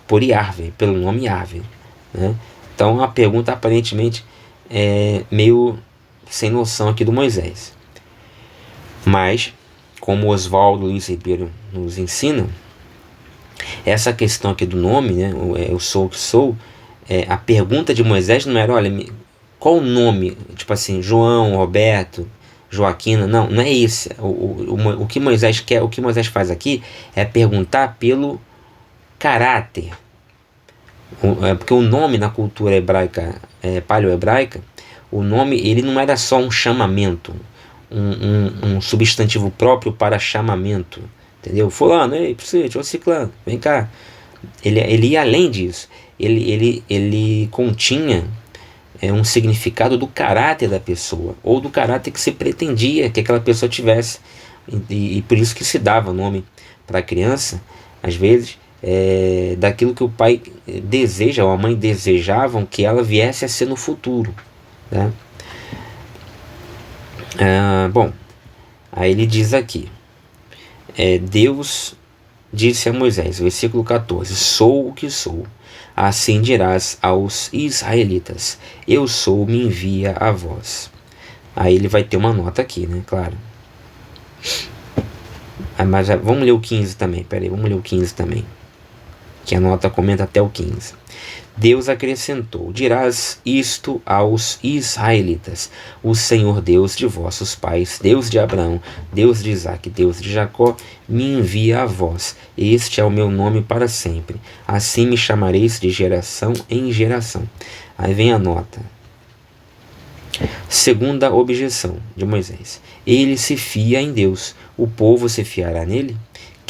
por Yahvé, pelo nome Yahvé, né? Então a pergunta aparentemente é meio sem noção aqui do Moisés. Mas, como Oswaldo Luiz Ribeiro nos ensina, essa questão aqui do nome, né, eu sou o que sou, a pergunta de Moisés não era, olha, qual o nome? Tipo assim, João, Roberto, Joaquina. Não é isso. O que Moisés quer, o que Moisés faz aqui é perguntar pelo caráter. Porque o nome na cultura hebraica, paleo-hebraica, o nome ele não era só um chamamento, um substantivo próprio para chamamento, entendeu? Fulano, ei, ô Ciclano, vem cá. Ele ia além disso. Ele continha um significado do caráter da pessoa, ou do caráter que se pretendia que aquela pessoa tivesse. E por isso que se dava nome para a criança, às vezes, daquilo que o pai deseja, ou a mãe desejavam que ela viesse a ser no futuro, né? Bom, aí ele diz aqui, Deus disse a Moisés, versículo 14, sou o que sou, assim dirás aos israelitas, eu sou, me envia a vós. Aí ele vai ter uma nota aqui, né, claro. Mas vamos ler o 15 também, vamos ler o 15 também, que a nota comenta até o 15. Deus acrescentou, dirás isto aos israelitas, o Senhor Deus de vossos pais, Deus de Abraão, Deus de Isaque, Deus de Jacó, me envia a vós, este é o meu nome para sempre, assim me chamareis de geração em geração. Aí vem a nota. Segunda objeção de Moisés, ele se fia em Deus, o povo se fiará nele?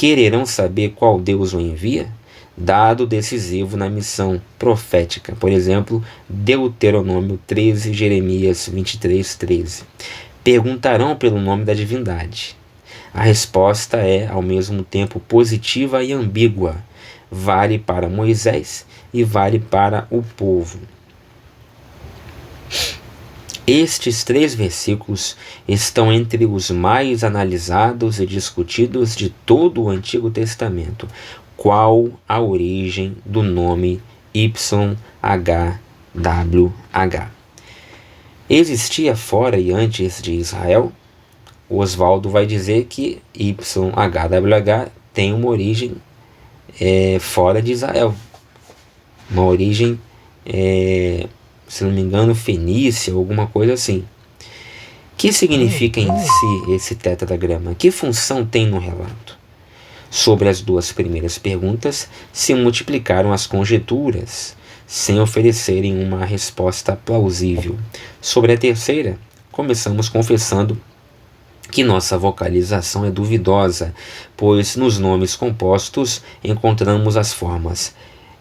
quererão saber qual Deus o envia? Dado decisivo na missão profética. Por exemplo, Deuteronômio 13, Jeremias 23, 13. Perguntarão pelo nome da divindade. A resposta é, ao mesmo tempo, positiva e ambígua. Vale para Moisés e vale para o povo. Estes 3 versículos estão entre os mais analisados e discutidos de todo o Antigo Testamento. Qual a origem do nome YHWH? Existia fora e antes de Israel? Oswaldo vai dizer que YHWH tem uma origem fora de Israel. Uma origem, se não me engano, fenícia, alguma coisa assim. Que significa em si esse tetragrama? Que função tem no relato? Sobre as 2 primeiras perguntas, se multiplicaram as conjecturas, sem oferecerem uma resposta plausível. Sobre a terceira, começamos confessando que nossa vocalização é duvidosa, pois nos nomes compostos encontramos as formas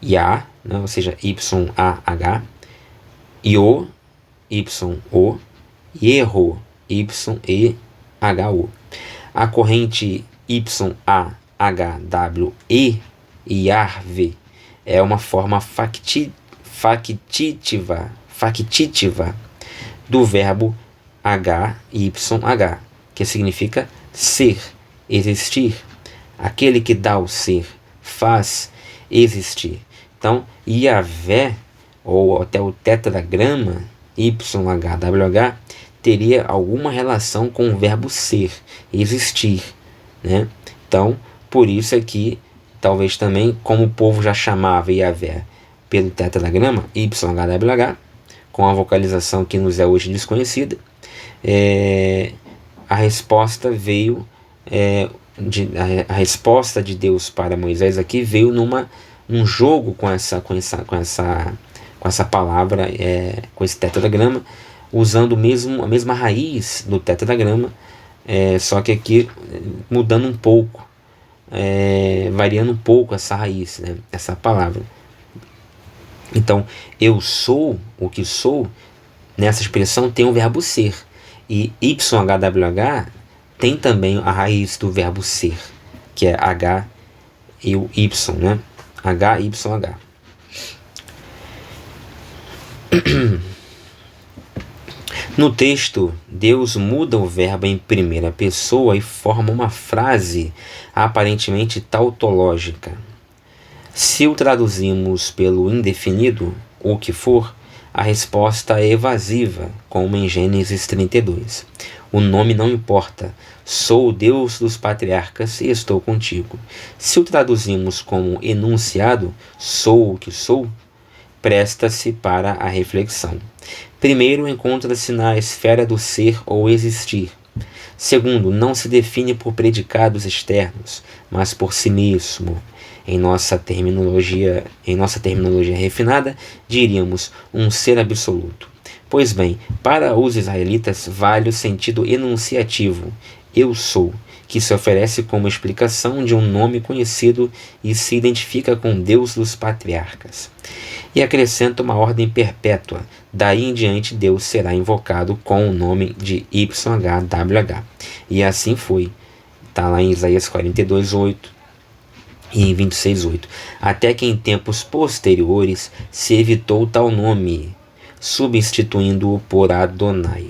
Ya, né, ou seja, YAH, Io, YO, Yerro, YEHO. A corrente YAHWE, Yarve, é uma forma factítiva do verbo HYH, que significa ser, existir. Aquele que dá o ser, faz existir. Então, Yahvé, ou até o tetragrama YHWH, teria alguma relação com o verbo ser, existir, né? Então, por isso aqui, talvez também, como o povo já chamava Yahvé pelo tetragrama YHWH, com a vocalização que nos é hoje desconhecida, a resposta veio, a resposta de Deus para Moisés aqui veio num jogo com essa palavra, com esse tetragrama, usando a mesma raiz do tetragrama, só que aqui mudando um pouco, variando um pouco essa raiz, né, essa palavra. Então, eu sou o que sou, nessa expressão tem o verbo ser, e YHWH tem também a raiz do verbo ser, que é H e o Y, né? HYH. No texto, Deus muda o verbo em primeira pessoa e forma uma frase aparentemente tautológica. Se o traduzimos pelo indefinido, o que for, a resposta é evasiva, como em Gênesis 32. O nome não importa, sou o Deus dos patriarcas e estou contigo. Se o traduzimos como enunciado, sou o que sou, presta-se para a reflexão. Primeiro, encontra-se na esfera do ser ou existir. Segundo, não se define por predicados externos, mas por si mesmo. Em nossa terminologia refinada, diríamos um ser absoluto. Pois bem, para os israelitas vale o sentido enunciativo, eu sou, que se oferece como explicação de um nome conhecido e se identifica com Deus dos patriarcas. E acrescenta uma ordem perpétua, daí em diante Deus será invocado com o nome de YHWH. E assim foi. Está lá em Isaías 42:8. E em 26:8, até que em tempos posteriores se evitou tal nome, substituindo-o por Adonai.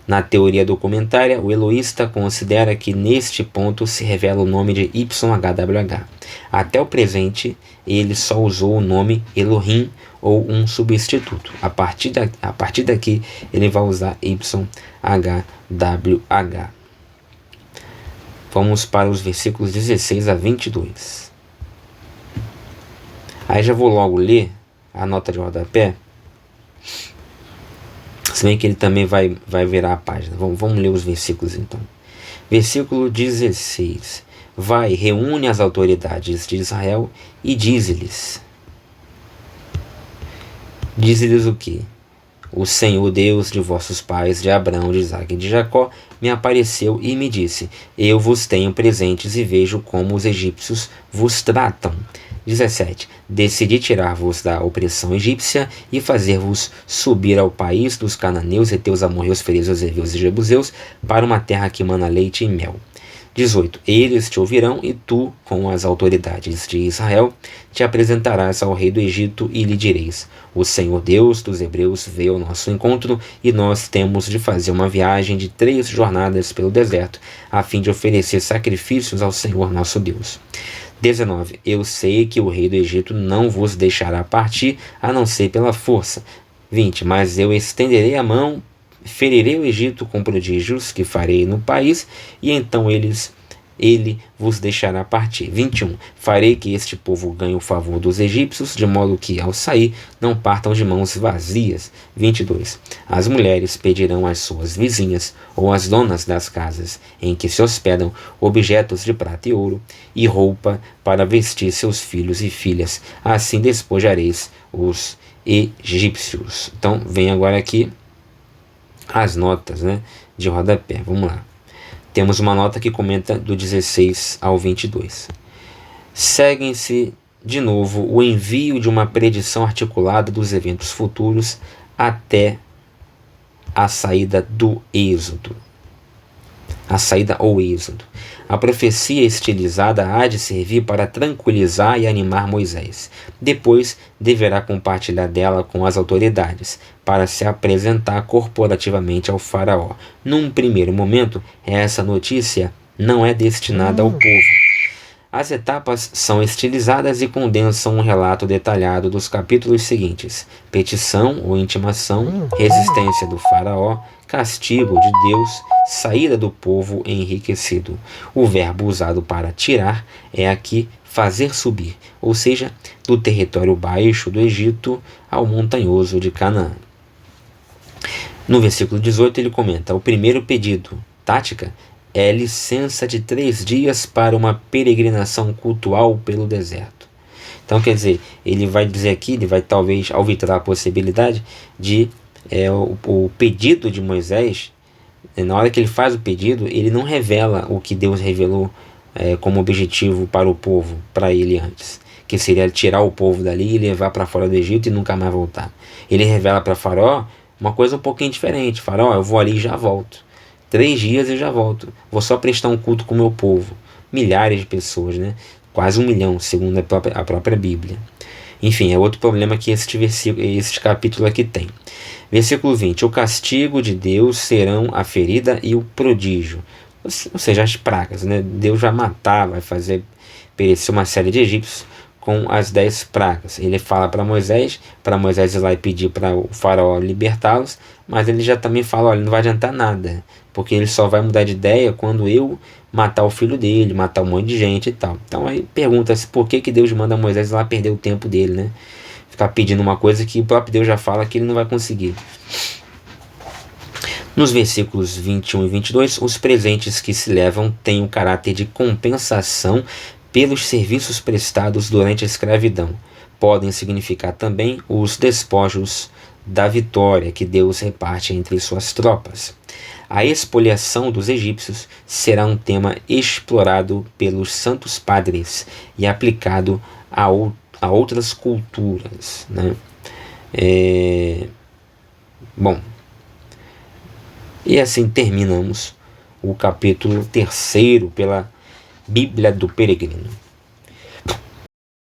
Na teoria documentária, o eloísta considera que neste ponto se revela o nome de YHWH. Até o presente, ele só usou o nome Elohim ou um substituto. A partir daqui, ele vai usar YHWH. Vamos para os versículos 16 a 22. Aí já vou logo ler a nota de rodapé, se bem que ele também vai virar a página. Vamos ler os versículos então. Versículo 16. Vai, reúne as autoridades de Israel e dize-lhes. Dize-lhes o quê? o Senhor Deus de vossos pais, de Abraão, de Isaque e de Jacó, me apareceu e me disse: eu vos tenho presentes e vejo como os egípcios vos tratam. 17. Decidi tirar-vos da opressão egípcia e fazer-vos subir ao país dos cananeus, heteus, amorreus, ferezeus, heveus e jebuseus, para uma terra que mana leite e mel. 18. Eles te ouvirão e tu, com as autoridades de Israel, te apresentarás ao rei do Egito e lhe direis: o Senhor Deus dos Hebreus veio ao nosso encontro e nós temos de fazer uma viagem de 3 jornadas pelo deserto, a fim de oferecer sacrifícios ao Senhor nosso Deus. 19. Eu sei que o rei do Egito não vos deixará partir, a não ser pela força. 20. Mas eu estenderei a mão, ferirei o Egito com prodígios que farei no país, e então ele vos deixará partir. 21. Farei que este povo ganhe o favor dos egípcios, de modo que, ao sair, não partam de mãos vazias. 22. As mulheres pedirão às suas vizinhas, ou às donas das casas em que se hospedam, objetos de prata e ouro, e roupa para vestir seus filhos e filhas. Assim despojareis os egípcios. Então, vem agora aqui as notas, né, de rodapé. Vamos lá. Temos uma nota que comenta do 16 ao 22. Seguem-se, de novo, o envio de uma predição articulada dos eventos futuros até a saída do êxodo. A saída ou êxodo. A profecia estilizada há de servir para tranquilizar e animar Moisés. Depois deverá compartilhar dela com as autoridades, para se apresentar corporativamente ao faraó. Num primeiro momento, essa notícia não é destinada ao povo. As etapas são estilizadas e condensam um relato detalhado dos capítulos seguintes: petição ou intimação, resistência do faraó, castigo de Deus, saída do povo enriquecido. O verbo usado para tirar é aqui fazer subir, ou seja, do território baixo do Egito ao montanhoso de Canaã. No versículo 18 ele comenta: o primeiro pedido, tática, é licença de 3 dias para uma peregrinação cultual pelo deserto. Então, quer dizer, ele vai dizer aqui, ele vai talvez arbitrar a possibilidade de o pedido de Moisés. Na hora que ele faz o pedido, ele não revela o que Deus revelou como objetivo para o povo, para ele antes, que seria tirar o povo dali e levar para fora do Egito e nunca mais voltar. Ele revela para Faraó uma coisa um pouquinho diferente: Faraó, eu vou ali e já volto. 3 dias e já volto. Vou só prestar um culto com o meu povo. Milhares de pessoas, né? Quase 1 milhão, segundo a própria Bíblia. Enfim, é outro problema que este capítulo aqui tem. Versículo 20. O castigo de Deus serão a ferida e o prodígio. Ou seja, as pragas, né? Deus vai matar, vai fazer perecer uma série de egípcios com as 10 pragas. Ele fala para Moisés ir lá e pedir para o faraó libertá-los, mas ele já também fala: olha, não vai adiantar nada, porque ele só vai mudar de ideia quando eu matar o filho dele, matar um monte de gente e tal. Então aí pergunta-se por que Deus manda Moisés ir lá perder o tempo dele, né? Ficar pedindo uma coisa que o próprio Deus já fala que ele não vai conseguir. Nos versículos 21 e 22, os presentes que se levam têm o caráter de compensação pelos serviços prestados durante a escravidão. Podem significar também os despojos da vitória que Deus reparte entre suas tropas. A expoliação dos egípcios será um tema explorado pelos santos padres e aplicado a outras culturas, né? Bom, e assim terminamos o capítulo 3 pela Bíblia do Peregrino.